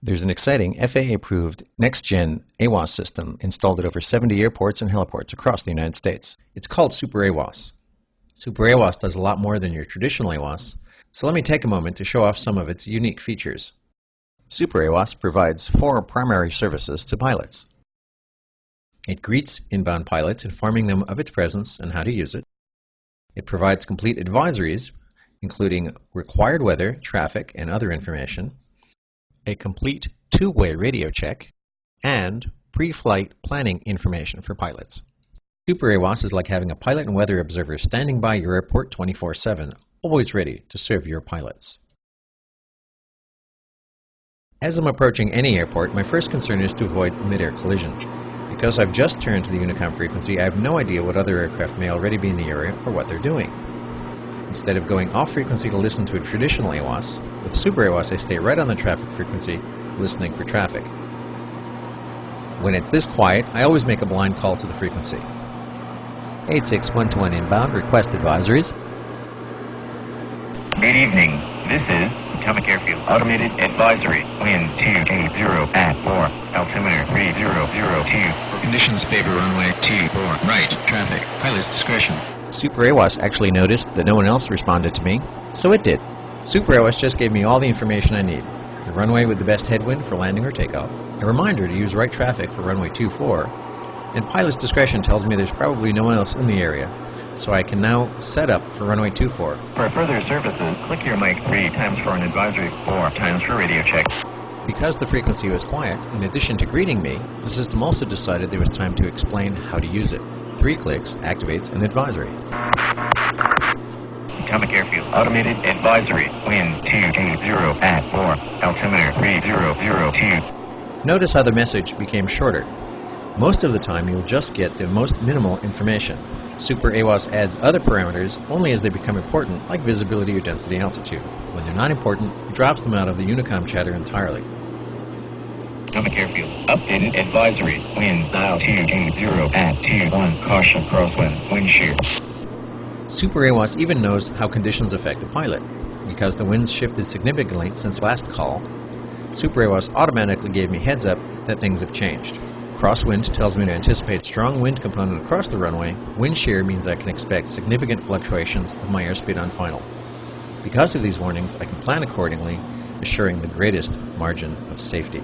There's an exciting FAA-approved next-gen AWOS system installed at over 70 airports and heliports across the United States. It's called SuperAWOS. SuperAWOS does a lot more than your traditional AWOS, so let me take a moment to show off some of its unique features. SuperAWOS provides 4 primary services to pilots. It greets inbound pilots, informing them of its presence and how to use it. It provides complete advisories, including required weather, traffic, and other information, a complete two-way radio check, and pre-flight planning information for pilots. SuperAWOS is like having a pilot and weather observer standing by your airport 24/7, always ready to serve your pilots. As I'm approaching any airport, my first concern is to avoid mid-air collision. Because I've just turned to the Unicom frequency, I have no idea what other aircraft may already be in the area or what they're doing. Instead of going off frequency to listen to a traditional AWOS, with SuperAWOS I stay right on the traffic frequency, listening for traffic. When it's this quiet, I always make a blind call to the frequency. 86121 inbound, request advisories. Good evening. This is Potomac Airfield. Automated advisory. Wind 280 at 4. Altimeter 3002. Conditions favor runway T4. Right. Traffic. Pilot's discretion. SuperAWOS actually noticed that no one else responded to me, so it did. SuperAWOS just gave me all the information I need. The runway with the best headwind for landing or takeoff, a reminder to use right traffic for runway 24, and pilot's discretion tells me there's probably no one else in the area, so I can now set up for runway 24. For further services, click your mic 3 times for an advisory, 4 times for radio check. Because the frequency was quiet, in addition to greeting me, the system also decided there was time to explain how to use it. 3 clicks activates an advisory. Potomac Airfield. Automated advisory. Wind 280 at 4. Altimeter 3002. Notice how the message became shorter. Most of the time you'll just get the most minimal information. SuperAWOS adds other parameters only as they become important, like visibility or density altitude. When they're not important, it drops them out of the Unicom chatter entirely. Potomac Airfield. Updated advisory. Wind dial 280 at 21. Caution crosswind. Wind shear. SuperAWOS even knows how conditions affect a pilot. Because the winds shifted significantly since last call, SuperAWOS automatically gave me heads up that things have changed. Crosswind tells me to anticipate strong wind component across the runway. Wind shear means I can expect significant fluctuations of my airspeed on final. Because of these warnings, I can plan accordingly, assuring the greatest margin of safety.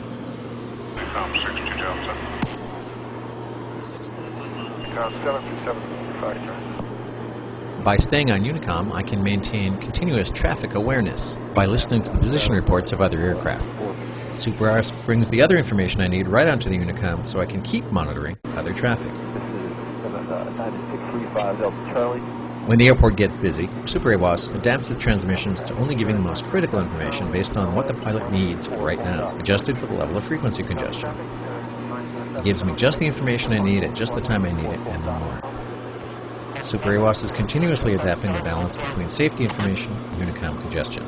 By staying on Unicom, I can maintain continuous traffic awareness by listening to the position reports of other aircraft. SuperAWOS brings the other information I need right onto the Unicom so I can keep monitoring other traffic. When the airport gets busy, SuperAWOS adapts its transmissions to only giving the most critical information based on what the pilot needs right now, adjusted for the level of frequency congestion. It gives me just the information I need at just the time I need it, and no more. SuperAWOS is continuously adapting the balance between safety information and Unicom congestion.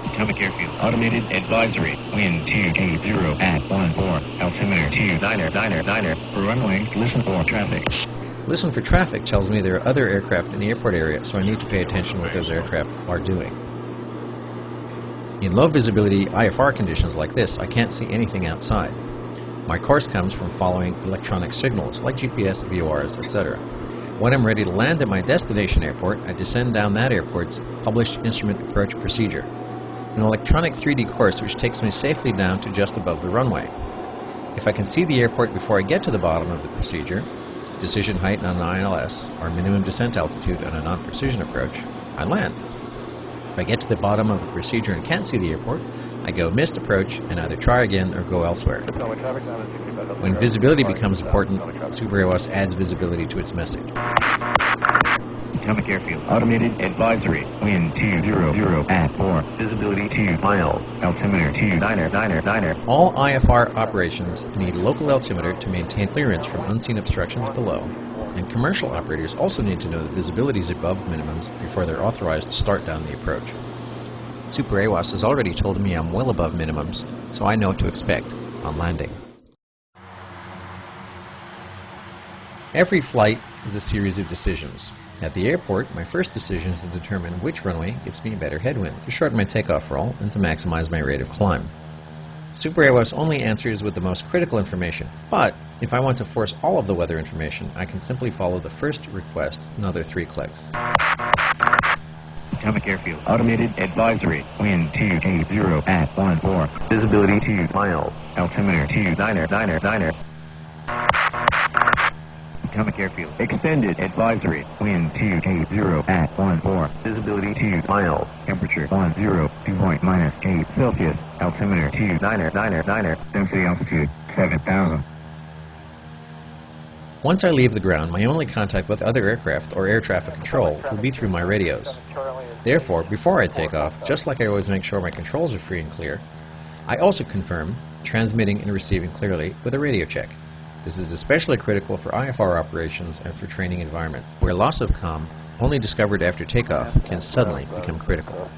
Potomac Airfield. Automated advisory. Wind 280 at 14. Altimeter 29. For runway, listen for traffic. Listen for traffic tells me there are other aircraft in the airport area, so I need to pay attention to what those aircraft are doing. In low visibility IFR conditions like this, I can't see anything outside. My course comes from following electronic signals like GPS, VORs, etc. When I'm ready to land at my destination airport, I descend down that airport's published instrument approach procedure, an electronic 3D course which takes me safely down to just above the runway. If I can see the airport before I get to the bottom of the procedure, decision height on an ILS, or minimum descent altitude on a non-precision approach, I land. If I get to the bottom of the procedure and can't see the airport, I go missed approach and either try again or go elsewhere. When visibility becomes important, SuperAWOS adds visibility to its message. Potomac Airfield. Automated advisory. Wind 200 at 4. Visibility 2 miles. Altimeter 29. All IFR operations need local altimeter to maintain clearance from unseen obstructions below, and commercial operators also need to know that visibility is above minimums before they're authorized to start down the approach. SuperAWOS has already told me I'm well above minimums, so I know what to expect on landing. Every flight is a series of decisions. At the airport, my first decision is to determine which runway gives me a better headwind, to shorten my takeoff roll, and to maximize my rate of climb. SuperAWOS only answers with the most critical information, but if I want to force all of the weather information, I can simply follow the first request another 3 clicks. Potomac Airfield. Automated advisory. Wind 280 at 14. Visibility 2 miles. Altimeter 2999. Potomac Airfield. Extended advisory. Wind 280 at 14. Visibility 2 miles. Temperature 10. Dew point -8 Celsius. Altimeter 2999. Density altitude 7,000. Once I leave the ground, my only contact with other aircraft or air traffic control will be through my radios. Therefore, before I take off, just like I always make sure my controls are free and clear, I also confirm transmitting and receiving clearly with a radio check. This is especially critical for IFR operations and for training environment, where loss of comm, only discovered after takeoff, can suddenly become critical.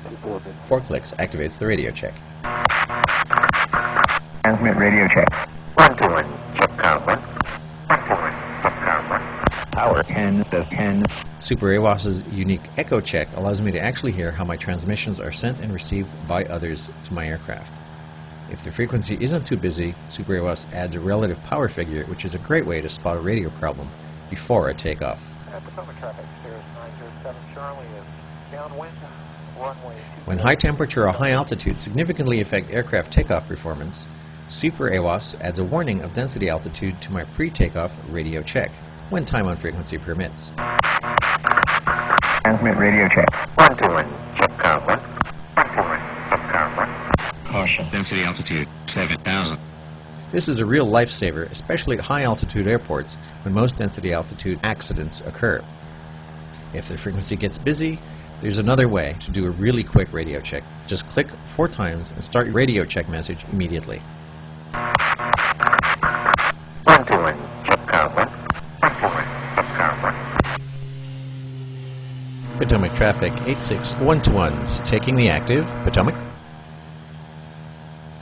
4 clicks activates the radio check. Transmit radio check. 121. Check conference. 121. Check conference. Power 10 says 10. SuperAWOS's unique echo check allows me to actually hear how my transmissions are sent and received by others to my aircraft. If the frequency isn't too busy, SuperAWOS adds a relative power figure, which is a great way to spot a radio problem before I take off. Potomac traffic, Sirius 907 Charlie is downwind, runway 2. When high temperature or high altitude significantly affect aircraft takeoff performance, SuperAWOS adds a warning of density altitude to my pre-takeoff radio check, when time on frequency permits. Transmit radio check. 121. Check conference. 121. Check conference. Caution. Density altitude 7,000. This is a real lifesaver, especially at high-altitude airports when most density altitude accidents occur. If the frequency gets busy, there's another way to do a really quick radio check. Just click 4 times and start your radio check message immediately. 121. Check conference. 121. Check conference. Potomac traffic 86121's taking the active, Potomac.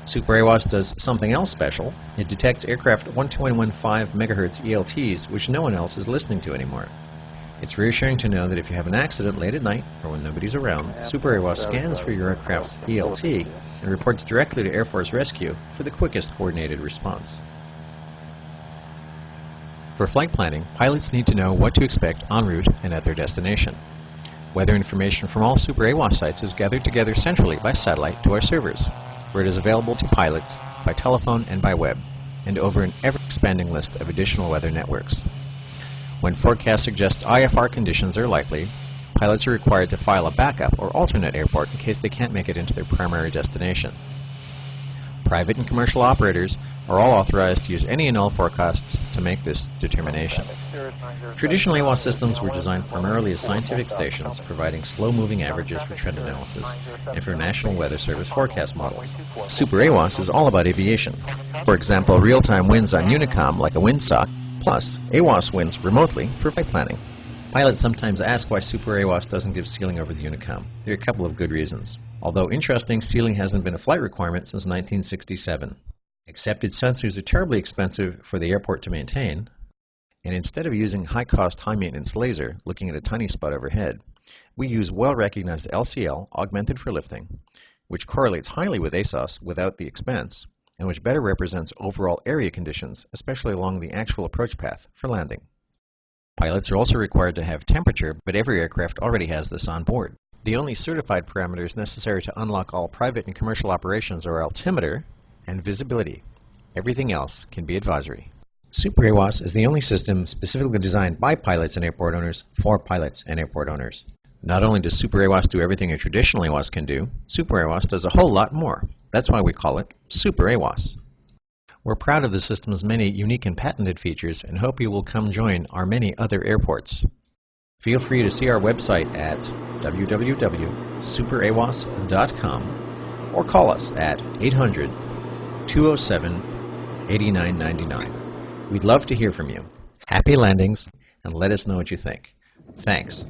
SuperAWOS does something else special. It detects aircraft 12115 MHz ELTs, which no one else is listening to anymore. It's reassuring to know that if you have an accident late at night or when nobody's around, SuperAWOS scans for your aircraft's ELT and reports directly to Air Force Rescue for the quickest coordinated response. For flight planning, pilots need to know what to expect en route and at their destination. Weather information from all SuperAWOS sites is gathered together centrally by satellite to our servers, where it is available to pilots by telephone and by web, and over an ever-expanding list of additional weather networks. When forecasts suggest IFR conditions are likely, pilots are required to file a backup or alternate airport in case they can't make it into their primary destination. Private and commercial operators are all authorized to use any and all forecasts to make this determination. Traditional AWOS systems were designed primarily as scientific stations, providing slow-moving averages for trend analysis and for National Weather Service forecast models. SuperAWOS is all about aviation. For example, real-time winds on Unicom like a windsock, plus AWOS winds remotely for flight planning. Pilots sometimes ask why SuperAWOS doesn't give sealing over the Unicom. There are a couple of good reasons. Although interesting, sealing hasn't been a flight requirement since 1967. Accepted sensors are terribly expensive for the airport to maintain, and instead of using high-cost, high-maintenance laser looking at a tiny spot overhead, we use well-recognized LCL, augmented for lifting, which correlates highly with ASOS without the expense, and which better represents overall area conditions, especially along the actual approach path for landing. Pilots are also required to have temperature, but every aircraft already has this on board. The only certified parameters necessary to unlock all private and commercial operations are altimeter and visibility. Everything else can be advisory. SuperAWOS is the only system specifically designed by pilots and airport owners for pilots and airport owners. Not only does SuperAWOS do everything a traditional AWOS can do, SuperAWOS does a whole lot more. That's why we call it SuperAWOS. We're proud of the system's many unique and patented features and hope you will come join our many other airports. Feel free to see our website at www.superawos.com or call us at 800-207-8999. We'd love to hear from you. Happy landings, and let us know what you think. Thanks.